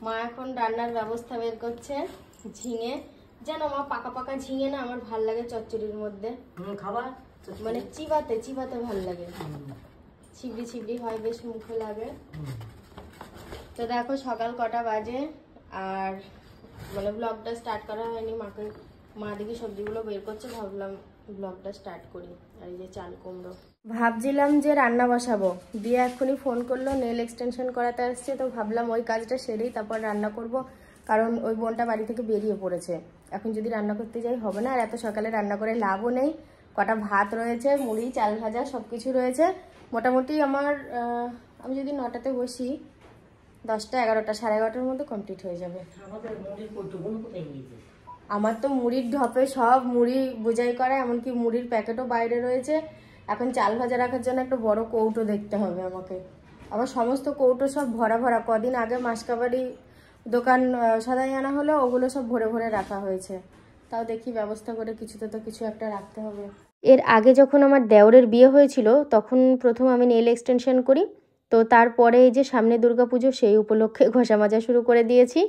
মা এখন রান্নার ব্যবস্থা বের করছে। ঝিঙে, জানো মা, পাকা পাকা ঝিঙে না আমার ভাল লাগে চচ্চড়ির মধ্যে খাবার, মানে চিবাতে চিবাতে ভাল লাগে, ছিবড়ি ছিবড়ি হয়, বেশ মুখে লাগে। তো দেখো সকাল কটা বাজে আর মানে ব্লগটা স্টার্ট করা হয়নি। মা দেখি সবজিগুলো বের করছে, ভাবলাম ব্লগটা স্টার্ট করি। আর এই যে চাল কুমড়ো ভাবছিলাম যে রান্না বসাবো, দিয়ে এক্ষুনি ফোন করলো, নেল এক্সটেনশন করাতে আসছে। তো ভাবলাম ওই কাজটা সেরেই তারপর রান্না করব, কারণ ওই বোনটা বাড়ি থেকে বেরিয়ে পড়েছে। এখন যদি রান্না করতে যাই হবে না, আর এত সকালে রান্না করে লাভও নেই। কটা ভাত রয়েছে, মুড়ি, চাল ভাজা সব কিছু রয়েছে। মোটামুটি আমার আমি যদি 9টাতে বসি, 10টা 11টা 11:30টার মধ্যে কমপ্লিট হয়ে যাবে। আমার তো মুড়ির ঢপে সব মুড়ি বোঝাই করা, এমনকি মুড়ির প্যাকেটও বাইরে রয়েছে। এখন চাল ভাজা রাখার জন্য একটা বড় কৌটো দেখতে হবে আমাকে। আবার সমস্ত কৌটো সব ভরা ভরা, কদিন আগে মাসকাবাড়ি দোকান সদাই আনা হলো, ওগুলো সব ভরে ভরে রাখা হয়েছে। তাও দেখি ব্যবস্থা করে কিছুতে তো কিছু একটা রাখতে হবে। এর আগে যখন আমার দেওরের বিয়ে হয়েছিল, তখন প্রথম আমি নেল এক্সটেনশন করি। তো তারপরে এই যে সামনে দুর্গাপুজো, সেই উপলক্ষে ঘষা মাজা শুরু করে দিয়েছি।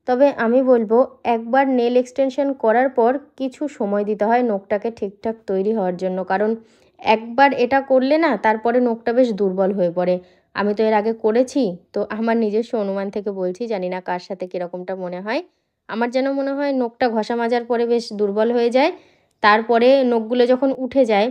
তবে আমি বলবো, একবার নেল এক্সটেনশন করার পর কিছু সময় দিতে হয় নখটাকে ঠিকঠাক তৈরি হওয়ার জন্য, কারণ একবার এটা করলে না তারপরে নখটা বেশ দুর্বল হয়ে পড়ে। আমি তো এর আগে করেছি, তো আমার নিজস্ব অনুমান থেকে বলছি, জানি না কার সাথে কীরকমটা মনে হয়। আমার যেন মনে হয় নখটা ঘষা মাজার পরে বেশ দুর্বল হয়ে যায়। তারপরে নখগুলো যখন উঠে যায়,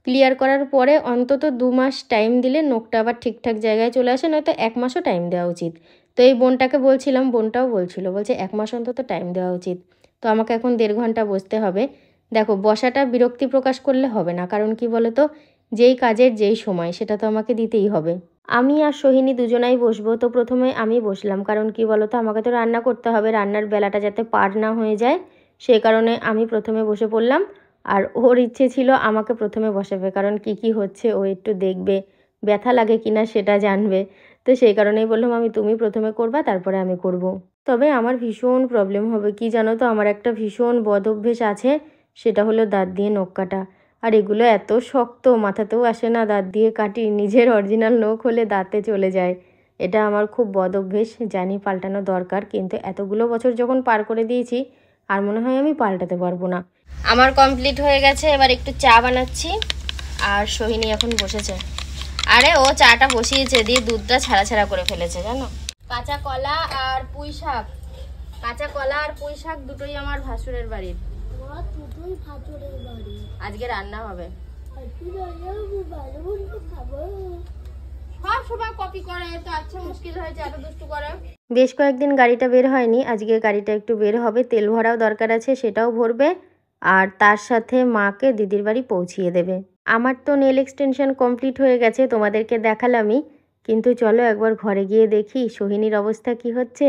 ক্লিয়ার করার পরে অন্তত 2 মাস টাইম দিলে নখটা আবার ঠিকঠাক জায়গায় চলে আসে, নয়তো 1 মাসও টাইম দেওয়া উচিত। তো এই বোনটাকে বলছিলাম, বোনটাও বলছে 1 মাস অন্তত টাইম দেওয়া উচিত। তো আমাকে এখন 1.5 ঘন্টা বসতে হবে। দেখো, বসাটা বিরক্তি প্রকাশ করলে হবে না, কারণ কি বলো তো, যেই কাজের যেই সময় সেটা তো আমাকে দিতেই হবে। আমি আর সোহিনী দুজনাই বসবো। তো প্রথমে আমি বসলাম, কারণ কি বলো তো, আমাকে তো রান্না করতে হবে, রান্নার বেলাটা যাতে পার না হয়ে যায় সেই কারণে আমি প্রথমে বসে পড়লাম। আর ওর ইচ্ছে ছিল আমাকে প্রথমে বসাবে, কারণ কি হচ্ছে ও একটু দেখবে, ব্যথা লাগে কিনা সেটা জানবে। তো সেই কারণেই বললাম তুমি প্রথমে করবা, তারপরে আমি করব। তবে আমার ভীষণ প্রবলেম হবে, কি জানো তো, আমার একটা ভীষণ বদ অভ্যেস আছে, সেটা হলো দাঁত দিয়ে নখ কাটা। আর এগুলো এত শক্ত, মাথাতেও আসে না, দাঁত দিয়ে কাটি, নিজের অরিজিনাল নখ হলে দাঁতে চলে যায়। এটা আমার খুব বদ অভ্যেস, জানি পাল্টানো দরকার, কিন্তু এতগুলো বছর যখন পার করে দিয়েছি আর মনে হয় আমি পাল্টাতে পারবো না। আমার কমপ্লিট হয়ে গেছে, এবার একটু চা বানাচ্ছি। আর সোহিনী এখন বসেছে, আরে ও চাটা বসিয়েছে, দিয়ে দুধটা ছাড়া ছাড়া করে ফেলেছে জানো। কাঁচা কলা আর পুঁই শাক, কাঁচা কলা আর পুঁই শাক দুটোই আমার ভাসুরের বাড়ির। আজকে রান্না হবে। বেশ কয়েকদিন গাড়িটা বের হয়নি, আজকে গাড়িটা একটু বের হবে, তেল ভরাও দরকার আছে, সেটাও ভরবে। আর তার সাথে মাকে দিদির বাড়ি পৌঁছিয়ে দেবে। আমার তো নেল এক্সটেনশন কমপ্লিট হয়ে গেছে, তোমাদেরকে দেখালামই। কিন্তু চলো একবার ঘরে গিয়ে দেখি সোহিনীর অবস্থা কি হচ্ছে।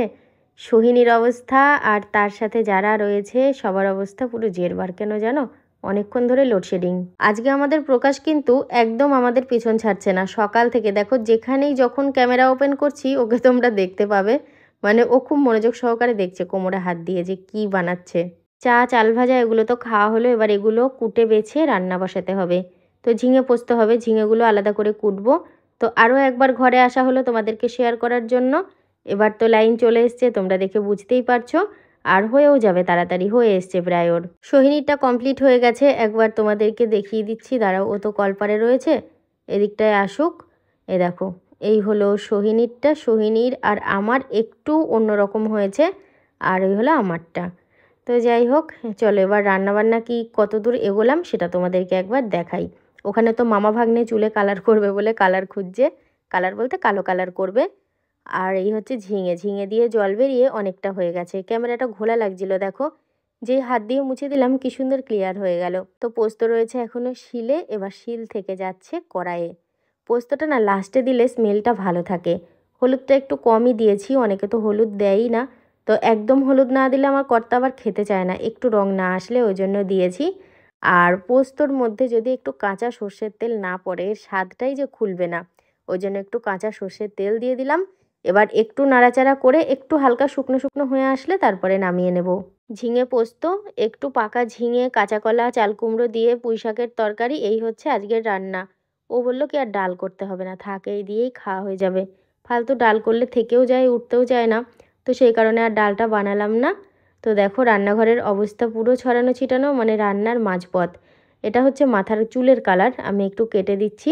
সোহিনীর অবস্থা আর তার সাথে যারা রয়েছে সবার অবস্থা পুরো জেরবার, কেন জানো, অনেকক্ষণ ধরে লোডশেডিং। আজকে আমাদের প্রকাশ কিন্তু একদম আমাদের পিছন ছাড়ছে না, সকাল থেকে দেখো যেখানেই যখন ক্যামেরা ওপেন করছি ওকে তোমরা দেখতে পাবে, মানে ও খুব মনোযোগ সহকারে দেখছে কোমরে হাত দিয়ে যে কি বানাচ্ছে। চা, চাল ভাজা এগুলো তো খাওয়া হলো, এবার এগুলো কুটে বেছে রান্না বসাতে হবে। তো ঝিঙে পোস্ত হবে, ঝিঙেগুলো আলাদা করে কুটবো। তো আরও একবার ঘরে আসা হলো তোমাদেরকে শেয়ার করার জন্য। এবার তো লাইন চলে এসছে, তোমরা দেখে বুঝতেই পারছো, আর হয়েও যাবে, তাড়াতাড়ি হয়ে এসছে প্রায়। ওর সোহিনীরটা কমপ্লিট হয়ে গেছে, একবার তোমাদেরকে দেখিয়ে দিচ্ছি, দাঁড়াও, ও তো কলপারে রয়েছে, এদিকটায় আসুক। এ দেখো, এই হলো সোহিনীরটা। সোহিনীর আর আমার একটু অন্যরকম হয়েছে, আর ওই হলো আমারটা। তো যাই হোক, চলো এবার রান্নাবান্না কি কত দূর এগোলাম সেটা তোমাদেরকে একবার দেখাই। ওখানে তো মামা ভাগ্নে চুলে কালার করবে বলে কালার খুঁজছে, কালার বলতে কালো কালার করবে। আর এই হচ্ছে ঝিঙে, ঝিঙে দিয়ে জল বেরিয়ে অনেকটা হয়ে গেছে, ক্যামেরাটা ঘোলা লাগছিল, দেখো যেই হাত দিয়ে মুছে দিলাম কি সুন্দর ক্লিয়ার হয়ে গেল। তো পোস্ত রয়েছে এখনও শিলে, এবার শিল থেকে যাচ্ছে কড়াইয়ে। পোস্তটা না লাস্টে দিলে স্মেলটা ভালো থাকে। হলুদটা একটু কমই দিয়েছি, অনেকে তো হলুদ দেয়ই না, তো একদম হলুদ না দিলে আমার কর্তা আবার খেতে চায় না, একটু রং না আসলে, ওই জন্য দিয়েছি। আর পোস্তর মধ্যে যদি একটু কাঁচা সর্ষের তেল না পড়ে স্বাদটাই যে খুলবে না, ওই জন্য একটু কাঁচা সর্ষের তেল দিয়ে দিলাম। এবার একটু নাড়াচাড়া করে একটু হালকা শুকনো শুকনো হয়ে আসলে তারপরে নামিয়ে নেব। ঝিঙে পোস্ত, একটু পাকা ঝিঙে, কাঁচা কলা, চাল কুমড়ো দিয়ে পুঁই শাকের তরকারি, এই হচ্ছে আজকের রান্না। ও বললো কি আর ডাল করতে হবে না, থাক এই দিয়েই খাওয়া হয়ে যাবে। ফালতু ডাল করলে থেকেও যায়, উঠতেও যায় না। তো সেই কারণে আর ডালটা বানালাম না। তো দেখো রান্নাঘরের অবস্থা পুরো ছড়ানো ছিটানো, মানে রান্নার মাঝপথ। এটা হচ্ছে মাথার চুলের কালার, আমি একটু কেটে দিচ্ছি।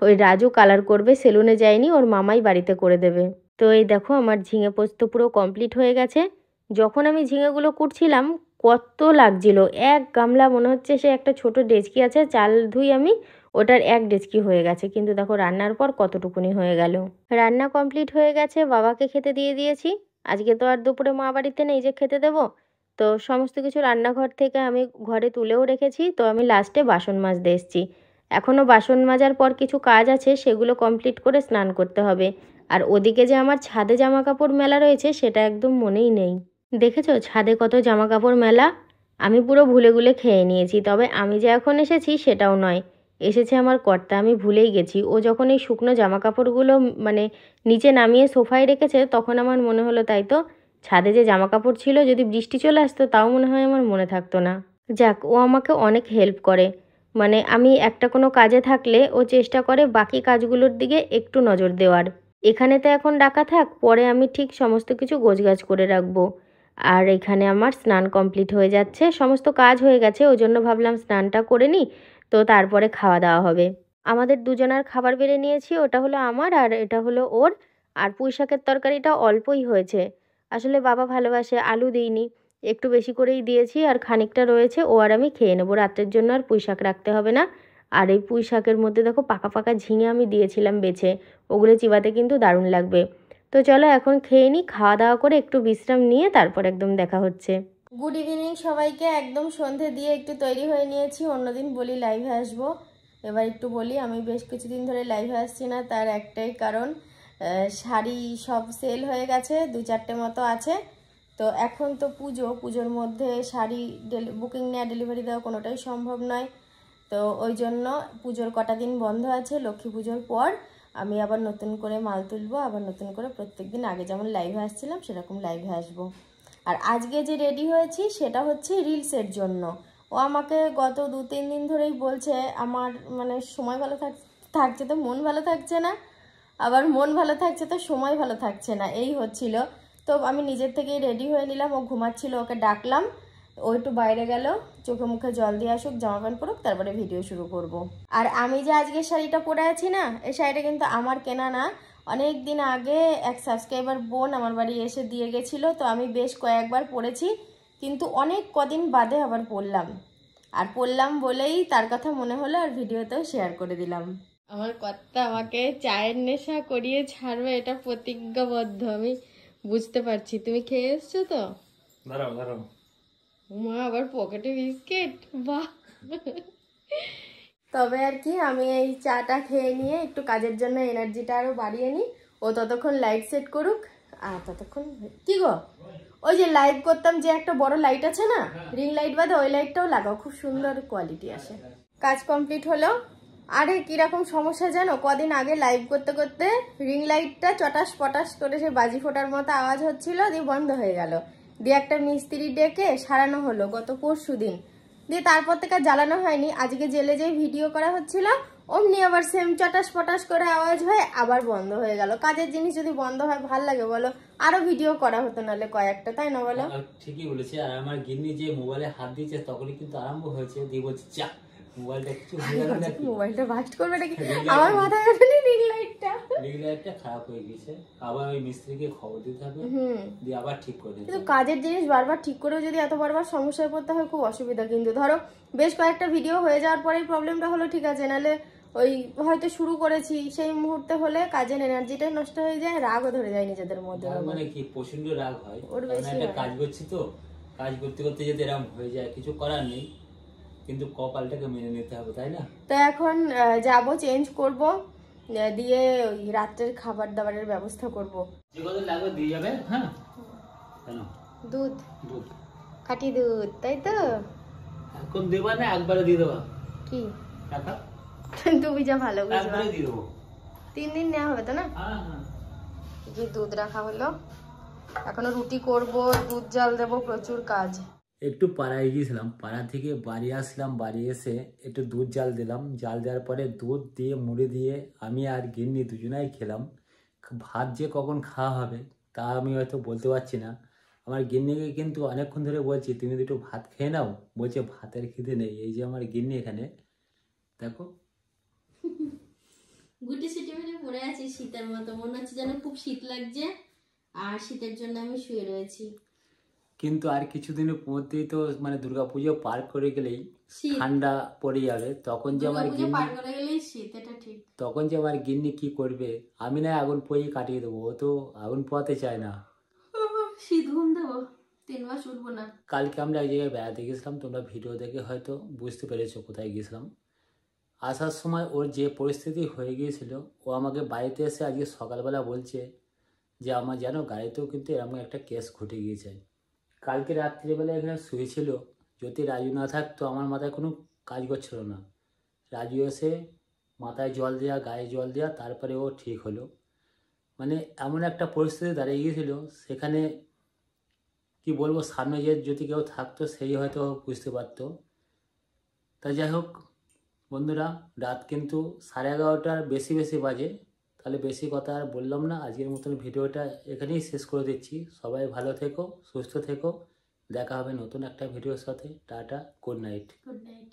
ওই রাজু কালার করবে, সেলুনে যায়নি, ওর মামাই বাড়িতে করে দেবে। তো এই দেখো আমার ঝিঙে পোস্ত পুরো কমপ্লিট হয়ে গেছে। যখন আমি ঝিঙেগুলো কুটছিলাম কত লাগছিল, এক গামলা মনে হচ্ছে সে একটা ছোট ডেচকি আছে চাল ধুই আমি, ওটার এক ডেচকি হয়ে গেছে। কিন্তু দেখো রান্নার পর কতটুকুনি হয়ে গেল। রান্না কমপ্লিট হয়ে গেছে, বাবাকে খেতে দিয়ে দিয়েছি। আজকে তো আর দুপুরে মা বাড়িতে নেই যে খেতে দেবো। তো সমস্ত কিছু রান্নাঘর থেকে আমি ঘরে তুলেও রেখেছি। তো আমি লাস্টে বাসন মাজতে এসেছি। এখনও বাসন মাজার পর কিছু কাজ আছে, সেগুলো কমপ্লিট করে স্নান করতে হবে। আর ওদিকে যে আমার ছাদে জামা কাপড় মেলা রয়েছে সেটা একদম মনেই নেই। দেখেছো ছাদে কত জামা কাপড় মেলা? আমি পুরো ভুলে গুলে খেয়ে নিয়েছি। তবে আমি যে এখন এসেছি সেটাও নয়, এসেছে আমার কর্তা। আমি ভুলেই গেছি। ও যখন এই শুকনো জামা কাপড়গুলো মানে নিচে নামিয়ে সোফায় রেখেছে, তখন আমার মনে হলো তাই তো ছাদে যে জামা কাপড় ছিল, যদি বৃষ্টি চলে আসতো তাও মনে হয় আমার মনে থাকতো না। যাক, ও আমাকে অনেক হেল্প করে। মানে আমি একটা কোনো কাজে থাকলে ও চেষ্টা করে বাকি কাজগুলোর দিকে একটু নজর দেওয়ার। এখানে তো এখন ডাকা থাক, পরে আমি ঠিক সমস্ত কিছু গোছগাছ করে রাখবো। আর এখানে আমার স্নান কমপ্লিট হয়ে যাচ্ছে, সমস্ত কাজ হয়ে গেছে, ওই জন্য ভাবলাম স্নানটা করে নিই, তো তারপরে খাওয়া দাওয়া হবে। আমাদের দুজনার খাবার বেড়ে নিয়েছি, ওটা হলো আমার আর এটা হলো ওর। আর পুঁই শাকের তরকারিটা অল্পই হয়েছে, আসলে বাবা ভালোবাসে, আলু দিইনি, একটু বেশি করেই দিয়েছি। আর খানিকটা রয়েছে, ও আর আমি খেয়ে নেবো, রাত্রের জন্য আর পুঁই শাক রাখতে হবে না। আর এই পুঁই শাকের মধ্যে দেখো পাকা পাকা ঝিঙে আমি দিয়েছিলাম বেছে, ওগুলো চিবাতে কিন্তু দারুণ লাগবে। তো চলো এখন খেয়ে নিই, খাওয়া দাওয়া করে একটু বিশ্রাম নিয়ে তারপর একদম দেখা হচ্ছে। গুড ইভিনিং সবাইকে। একদম সন্ধে দিয়ে একটু তৈরি হয়ে নিয়েছি, অন্যদিন বলি লাইভে আসবো, এবার একটু বলি। আমি বেশ কিছুদিন ধরে লাইভে আসছি না, তার একটাই কারণ, শাড়ি সব সেল হয়ে গেছে, 2-4টে মতো আছে। তো এখন তো পুজোর মধ্যে শাড়ি বুকিং নেওয়া, ডেলিভারি দেওয়া কোনোটাই সম্ভব নয়। তো ওই জন্য পুজোর কটা দিন বন্ধ আছে, লক্ষ্মী পুজোর পর আমি আবার নতুন করে মাল তুলবো, আবার নতুন করে প্রত্যেকদিন আগে যেমন লাইভে আসছিলাম সেরকম লাইভে আসবো। আর আজকে যে রেডি হয়েছি সেটা হচ্ছে রিলসের জন্য। ও আমাকে গত 2-3 দিন ধরেই বলছে আমার মানে সময় ভালো থাকছে তো মন ভালো থাকছে না, আবার মন ভালো থাকছে তো সময় ভালো থাকছে না, এই হচ্ছিল। তো আমি নিজের থেকেই রেডি হয়ে নিলাম, ও ঘুমাচ্ছিল, ওকে ডাকলাম, ও একটু বাইরে গেল, চোখে মুখে জল দিয়ে আসুক, জামা প্যান্ট পরুক, তারপরে ভিডিও শুরু করব। আর আমি যে আজকে শাড়িটা পরে আছি না, এই শাড়িটা কিন্তু আমার কেনা না, অনেক দিন আগে এক সাবস্ক্রাইবার বোন আমার বাড়ি এসে দিয়ে গেছিলো। তো আমি বেশ কয়েকবার পরেছি, কিন্তু অনেক কদিন বাদে আবার পরলাম। আর পরলাম বলেই তার কথা মনে হলো, আর ভিডিওতেও শেয়ার করে দিলাম। আমার কর্তা আমাকে চায়ের নেশা করিয়ে ছাড়বে, এটা প্রতিজ্ঞাবদ্ধ, আমি বুঝতে পারছি। তুমি খেয়ে এসছো তো? দাঁড়াও দাঁড়াও, মা আবার পকেটে বিস্কিট, বাহ। তবে আর কি, আমি এই চাটা খেয়ে নিয়ে একটু কাজের জন্য এনার্জিটা আরো বাড়িয়ে নিই। ও ততক্ষণ লাইট সেট করুক, আর ততক্ষণ কি গো, ওই যে লাইভ করতাম যে একটা বড় লাইট আছে না, রিং লাইট বাদে ওই লাইটটাও লাগাও, খুব সুন্দর কোয়ালিটি আসে। কাজ কমপ্লিট হলো। আরে কিরকম সমস্যা জানো, কদিন আগে লাইভ করতে করতে রিং লাইটটা চটাস পটাস করে সে বাজি ফোটার মতো আওয়াজ হচ্ছিল, দিয়ে বন্ধ হয়ে গেল। দিয়ে একটা মিস্ত্রি ডেকে সারানো হলো গত পরশুদিন, দিয়ে তারপর থেকে জ্বালানো হয়নি। আজকে জেলে যেই ভিডিও করা হচ্ছিল অমনি আবার সেম চটাস পটাস করে আওয়াজ হয়, আবার বন্ধ হয়ে গেল। কাজের জিনিস যদি বন্ধ হয় ভাল লাগে বলো? আরো ভিডিও করা হতো নাহলে কয়েকটা, তাই না বলো? ঠিকই বলেছে। আর আমার গিন্নি যে মোবাইলে হাত দিয়েছে তখনই কিন্তু আরম্ভ হয়েছে, দিয়ে বলছে চা মোবাইলটা কিছু হয়ে গেল নাকি, মোবাইলটা বাস্ট করবে নাকি, আমার মাথায় ওঠেনি রিং লাইটটা খারাপ হয়ে গেছে। আবার ওই মিস্ত্রিকে খবর দিতে হবে, দিয়ে আবার ঠিক করে দিতে হবে। কিন্তু কাজের জিনিস বারবার ঠিক করেও যদি এত বারবার সমস্যায় পড়তে হয় খুব অসুবিধা। কিন্তু ধরো বেশ কয়েকটা ভিডিও হয়ে যাওয়ার পরেই প্রবলেমটা হলো, ঠিক আছে, নাহলে ওই হয়তো শুরু করেছি সেই মুহূর্তে হলে কাজের এনার্জিটাই নষ্ট হয়ে যায়, রাগও ধরে যায় নিজেদের মধ্যে। মানে কি প্রচন্ড রাগ হয়, ওর বেশি একটা কাজ করছি তো, কাজ করতে করতে যদি এরকম হয়ে যায় কিছু করার নেই, কিন্তু কপালটাকে মেনে নিতে হবে, তাই না? তো এখন যাবো, চেঞ্জ করব, দিয়ে ওই রাত্রের খাবার দাবারের ব্যবস্থা করব। যে কত লাগবে দিয়ে যাবে। হ্যাঁ, কেন? দুধ, দুধ, খাঁটি দুধ, তাই তো? এখন দেবা না একবারে দিয়ে দেবা? কি টাকা তুমি যা ভালো বুঝবা, একবারে দিয়ে দেবো। 3 দিন নেওয়া হবে তো না? হ্যাঁ হ্যাঁ। যে দুধ রাখা হলো, এখনো রুটি করব, দুধ জাল দেব, প্রচুর কাজ। একটু পাড়ায় গিয়েছিলাম, পাড়া থেকে বাড়ি আসলাম, বাড়ি এসে একটু দুধ জাল দিলাম, জাল দেওয়ার পরে দুধ দিয়ে মুড়ি দিয়ে আমি আর গিন্নি দুজনাই খেলাম। ভাত যে কখন খাওয়া হবে তা আমি হয়তো বলতে পারছি না। আমার গিন্নিকে কিন্তু অনেকক্ষণ ধরে বলছি তুমি দুটো ভাত খেয়ে নাও, বলছে ভাতের খিদে নেই। এই যে আমার গিন্নি এখানে দেখো, গুটি সুটি মেরে পড়ে আছি শীতের মতো, মনে হচ্ছে যেন খুব শীত লাগছে আর শীতের জন্য আমি শুয়ে রয়েছি। কিন্তু আর কিছুদিনের মধ্যেই তো মানে দুর্গাপুজো পার করে গেলেই শীত, ঠান্ডা পড়ে যাবে, তখন যে আমার দুর্গাপুজো গিন্নি, পার করে গেলেই শীত, এটা ঠিক। তখন যে আমার গিন্নি কি করবে? আমি না আগুন পুড়িয়ে কাটিয়ে দেবো, ও তো আগুন পোয়াতে চায় না। শীত ঘুম দেবো, 3 মাস উঠবো না। কালকে আমরা এক জায়গায় বেড়াতে গেছিলাম, তোমরা ভিডিও দেখে হয়তো বুঝতে পেরেছো কোথায় গেছিলাম। আসার সময় ওর যে পরিস্থিতি হয়ে গিয়েছিল, ও আমাকে বাড়িতে এসে আজকে সকালবেলা বলছে যে আমার যেন গাড়িতেও কিন্তু এরকম একটা কেস ঘটে গিয়েছে। কালকে রাত্রিবেলা এখানে শুয়েছিল, যদি রাজু না থাকতো আমার মাথায় কোনো কাজ করছিল না। রাজু এসে মাথায় জল দেওয়া, গায়ে জল দেওয়া, তারপরে ও ঠিক হলো। মানে এমন একটা পরিস্থিতি দাঁড়িয়ে গিয়েছিল, সেখানে কি বলবো, সামনে যে যদি কেউ থাকতো সেই হয়তো বুঝতে পারতো। তা যাই হোক বন্ধুরা, রাত কিন্তু 11:30 বেশি বেশি বাজে। তাহলে বেশি কথা আর বললাম না, আজকের মতন ভিডিওটা এখানেই শেষ করে দিচ্ছি। সবাই ভালো থেকো, সুস্থ থেকো, দেখা হবে নতুন একটা ভিডিওর সাথে। Tata, good night. Good night.